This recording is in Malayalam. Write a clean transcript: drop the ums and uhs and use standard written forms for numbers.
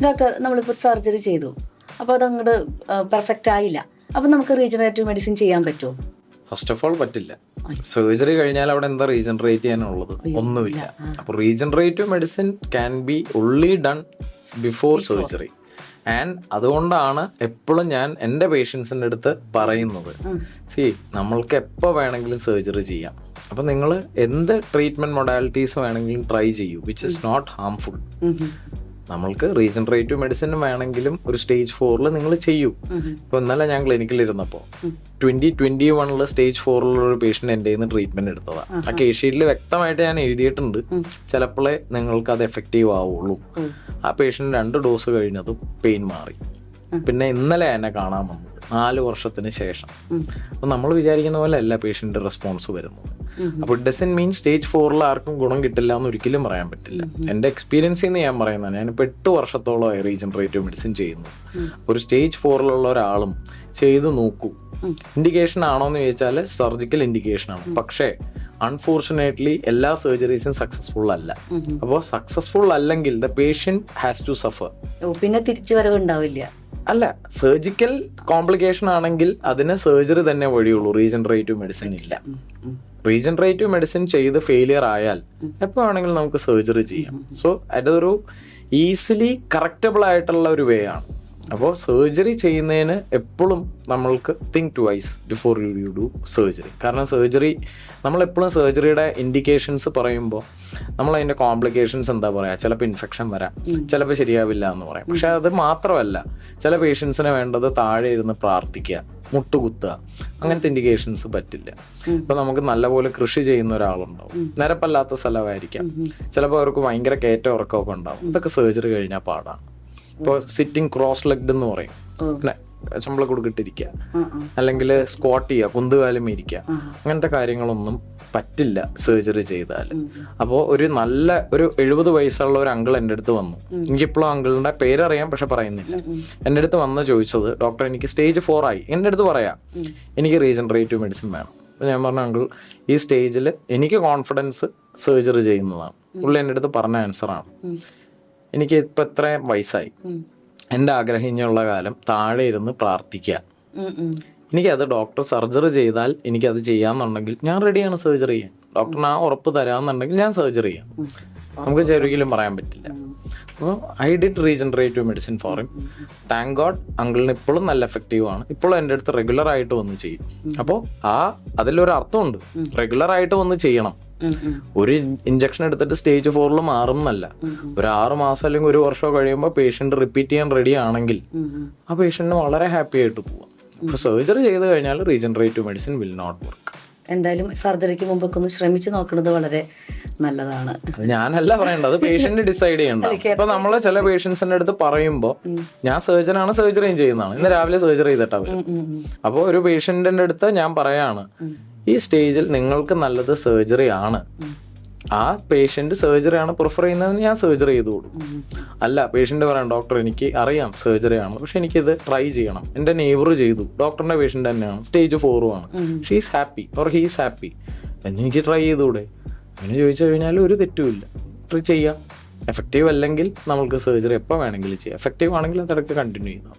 ഡോക്ടർ നമ്മളിപ്പോൾ സർജറി ചെയ്തു, അപ്പോൾ അതങ്ങോട്ട് പെർഫെക്റ്റ് ആയില്ല, അപ്പം നമുക്ക് റീജനറേറ്റീവ് മെഡിസിൻ ചെയ്യാൻ പറ്റുമോ? ഫസ്റ്റ് ഓഫ് ഓൾ പറ്റില്ല. സർജറി കഴിഞ്ഞാൽ അവിടെ എന്താ റീജനറേറ്റ് ചെയ്യാനുള്ളത്? ഒന്നുമില്ല. അപ്പോൾ regenerative medicine can be only done before surgery. And അതുകൊണ്ടാണ് എപ്പോഴും ഞാൻ എൻ്റെ പേഷ്യൻസിൻ്റെ അടുത്ത് പറയുന്നത്, നമ്മൾക്ക് എപ്പോൾ വേണമെങ്കിലും സർജറി ചെയ്യാം. അപ്പം നിങ്ങൾ എന്ത് ട്രീറ്റ്മെൻറ്റ് മൊഡാലിറ്റീസ് വേണമെങ്കിലും ട്രൈ ചെയ്യൂ, വിച്ച് ഇസ് നോട്ട് ഹാംഫുൾ. നമ്മൾക്ക് റീജനറേറ്റീവ് മെഡിസിൻ വേണമെങ്കിലും ഒരു സ്റ്റേജ് 4 നിങ്ങൾ ചെയ്യൂ. ഇപ്പോൾ ഇന്നലെ ഞാൻ ക്ലിനിക്കിലിരുന്നപ്പോൾ 2021 സ്റ്റേജ് 4 ഒരു പേഷ്യൻ്റ് എൻ്റെ കയ്യിൽ നിന്ന് ട്രീറ്റ്മെൻറ്റ് എടുത്തതാണ്. ആ കേസ് ഷീറ്റിൽ വ്യക്തമായിട്ട് ഞാൻ എഴുതിയിട്ടുണ്ട്, ചിലപ്പോഴേ നിങ്ങൾക്ക് അത് എഫക്റ്റീവ് ആവുള്ളൂ. ആ പേഷ്യൻ്റ് 2 ഡോസ് കഴിഞ്ഞതും പെയിൻ മാറി. പിന്നെ ഇന്നലെ എന്നെ കാണാൻ വന്നത് 4 വർഷത്തിന് ശേഷം. അപ്പം നമ്മൾ വിചാരിക്കുന്ന പോലെ അല്ല പേഷ്യൻ്റ് റെസ്പോൺസ് വരുന്നത്. അപ്പോൾ ഇറ്റ് ഡസൻ മീൻ സ്റ്റേജ് 4 ആർക്കും ഗുണം കിട്ടില്ല എന്ന് ഒരിക്കലും പറയാൻ പറ്റില്ല. എൻ്റെ എക്സ്പീരിയൻസിൽ നിന്ന് ഞാൻ പറയുന്നത്, ഞാനിപ്പോൾ 8 വർഷത്തോളമായി റീജനറേറ്റീവ് മെഡിസിൻ ചെയ്യുന്നു. ഒരു സ്റ്റേജ് 4 ഒരാളും ചെയ്ത് നോക്കൂ. ഇൻഡിക്കേഷൻ ആണോ എന്ന് ചോദിച്ചാൽ സർജിക്കൽ ഇൻഡിക്കേഷൻ ആണ്. പക്ഷേ അൺഫോർച്ചുനേറ്റ്ലി എല്ലാ സർജറീസും സക്സസ്ഫുൾ അല്ല. അപ്പോൾ സക്സസ്ഫുൾ അല്ലെങ്കിൽ the patient has to suffer. പിന്നെ തിരിച്ചു വരവ് ഉണ്ടാവില്ല. അല്ല, സർജിക്കൽ കോംപ്ലിക്കേഷൻ ആണെങ്കിൽ അതിന് സർജറി തന്നെ വഴിയുള്ളൂ, റീജനറേറ്റീവ് മെഡിസിൻ ഇല്ല. റീജനറേറ്റീവ് മെഡിസിൻ ചെയ്ത് ഫെയിലിയർ ആയാൽ എപ്പോൾ വേണമെങ്കിലും നമുക്ക് സർജറി ചെയ്യാം. സോ അതൊരു ഈസിലി കറക്റ്റബിൾ ആയിട്ടുള്ള ഒരു വേ ആണ്. അപ്പോൾ സർജറി ചെയ്യുന്നതിന് എപ്പോഴും നമ്മൾക്ക് think twice before you do surgery. കാരണം സർജറി നമ്മളെപ്പോഴും സർജറിയുടെ ഇൻഡിക്കേഷൻസ് പറയുമ്പോൾ നമ്മളതിൻ്റെ കോംപ്ലിക്കേഷൻസ് എന്താ പറയുക, ചിലപ്പോൾ ഇൻഫെക്ഷൻ വരാം, ചിലപ്പോൾ ശരിയാവില്ല എന്ന് പറയാം. പക്ഷെ അത് മാത്രമല്ല, ചില പേഷ്യൻസിന് വേണ്ടത് താഴെ ഇരുന്ന് പ്രാർത്ഥിക്കുക, മുട്ടുകുത്തുക, അങ്ങനത്തെ ഇൻഡിക്കേഷൻസ് പറ്റില്ല. ഇപ്പം നമുക്ക് നല്ലപോലെ കൃഷി ചെയ്യുന്ന ഒരാളുണ്ടാവും, നിരപ്പല്ലാത്ത സ്ഥലമായിരിക്കാം, ചിലപ്പോൾ അവർക്ക് ഭയങ്കര കയറ്റ ഉറക്കമൊക്കെ ഉണ്ടാവും. ഇതൊക്കെ സർജറി കഴിഞ്ഞാൽ പാടാണ്. ഇപ്പോൾ സിറ്റിംഗ് ക്രോസ് ലെഗ്ഡ് എന്ന് പറയും, പിന്നെ ശമ്പളം കൊടുക്കിട്ടിരിക്കുക, അല്ലെങ്കിൽ സ്ക്വാട്ട് ചെയ്യുക, കുന്തുകാലും ഇരിക്കുക, അങ്ങനത്തെ കാര്യങ്ങളൊന്നും പറ്റില്ല സർജറി ചെയ്താൽ. അപ്പോൾ ഒരു 70 വയസ്സുള്ള ഒരു അങ്കിൾ എൻ്റെ അടുത്ത് വന്നു. എനിക്കിപ്പോഴും അങ്കിളിൻ്റെ പേരറിയാം, പക്ഷെ പറയുന്നില്ല. എൻ്റെ അടുത്ത് വന്ന് ചോദിച്ചത്, ഡോക്ടർ എനിക്ക് സ്റ്റേജ് 4 ആയി, എൻ്റെ അടുത്ത് പറയാം എനിക്ക് റീജനറേറ്റീവ് മെഡിസിൻ വേണം. അപ്പോൾ ഞാൻ പറഞ്ഞ അങ്കിൾ, ഈ സ്റ്റേജിൽ എനിക്ക് കോൺഫിഡൻസ് സർജറി ചെയ്യുന്നതാണ്. പുള്ളി എൻ്റെ അടുത്ത് പറഞ്ഞ ആൻസറാണ്, എനിക്ക് ഇപ്പം എത്ര വയസ്സായി, എൻ്റെ ആഗ്രഹം ഇനിയുള്ള കാലം താഴെ ഇരുന്ന് പ്രാർത്ഥിക്കുക. എനിക്കത് ഡോക്ടർ സർജറി ചെയ്താൽ എനിക്കത് ചെയ്യാമെന്നുണ്ടെങ്കിൽ ഞാൻ റെഡിയാണ് സർജറി ചെയ്യാൻ. ഡോക്ടറിന് ആ ഉറപ്പ് തരാമെന്നുണ്ടെങ്കിൽ ഞാൻ സർജറി ചെയ്യാം. നമുക്ക് ഒരിക്കലും പറയാൻ പറ്റില്ല. അപ്പോൾ I did regenerative medicine for him. Thank God അങ്കിളിന് ഇപ്പോഴും നല്ല എഫക്റ്റീവ് ആണ്. ഇപ്പോഴും എൻ്റെ അടുത്ത് റെഗുലർ ആയിട്ട് വന്ന് ചെയ്യും. അപ്പോൾ അതിലൊരു അർത്ഥമുണ്ട്, റെഗുലർ ആയിട്ട് വന്ന് ചെയ്യണം. ഒരു ഇഞ്ചക്ഷൻ എടുത്തിട്ട് സ്റ്റേജ് 4 മാറും എന്നല്ല. ഒരു 6 മാസം അല്ലെങ്കിൽ 1 വർഷം കഴിയുമ്പോൾ പേഷ്യന്റ് റിപ്പീറ്റ് ചെയ്യാൻ റെഡി ആണെങ്കിൽ ആ പേഷ്യന്റിന് വളരെ ഹാപ്പി ആയിട്ട് പോവാം. അപ്പോൾ സർജറി ചെയ്ത് കഴിഞ്ഞാൽ regenerative medicine will not work. എന്തായാലും സർജറിക്ക് മുമ്പൊക്കെ ഒന്ന് ശ്രമിച്ചു നോക്കുന്നത് വളരെ നല്ലതാണ്. ഞാനല്ല പറയേണ്ടത്, പേഷ്യന്റ് ഡിസൈഡ് ചെയ്യേണ്ടത്. ഇപ്പൊ നമ്മള് ചില പേഷ്യൻസിന്റെ അടുത്ത് പറയുമ്പോൾ ഞാൻ സർജനാണ്, സർജറിയും ചെയ്യുന്നതാണ്, ഇന്ന് രാവിലെ സർജറി ചെയ്തിട്ടാ വരും. അപ്പോൾ ഒരു പേഷ്യന്റിന്റെ അടുത്ത് ഞാൻ പറയാണ്, ഈ സ്റ്റേജിൽ നിങ്ങൾക്ക് നല്ലത് സർജറി ആണ്, ആ പേഷ്യന്റ് സർജറി ആണ് പ്രിഫർ ചെയ്യുന്നതെന്ന് ഞാൻ സർജറി ചെയ്ത് കൊടുക്കും. അല്ല, പേഷ്യന്റ് പറയാം, ഡോക്ടർ എനിക്ക് അറിയാം സർജറി ആണ്, പക്ഷെ എനിക്കിത് ട്രൈ ചെയ്യണം, എൻ്റെ നെയ്ബർ ചെയ്തു, ഡോക്ടറിന്റെ പേഷ്യന്റ് തന്നെയാണ്, സ്റ്റേജ് 4 ആണ്, she's happy or he's happy, എനിക്ക് ട്രൈ ചെയ്തുകൂടെ? അങ്ങനെ ചോദിച്ചു കഴിഞ്ഞാൽ ഒരു തെറ്റുമില്ല, ട്രൈ ചെയ്യാം. എഫക്റ്റീവ് അല്ലെങ്കിൽ നമുക്ക് സർജറി എപ്പോൾ വേണമെങ്കിലും ചെയ്യാം, എഫക്റ്റീവ് ആണെങ്കിൽ അതിടയ്ക്ക് കണ്ടിന്യൂ ചെയ്യാം.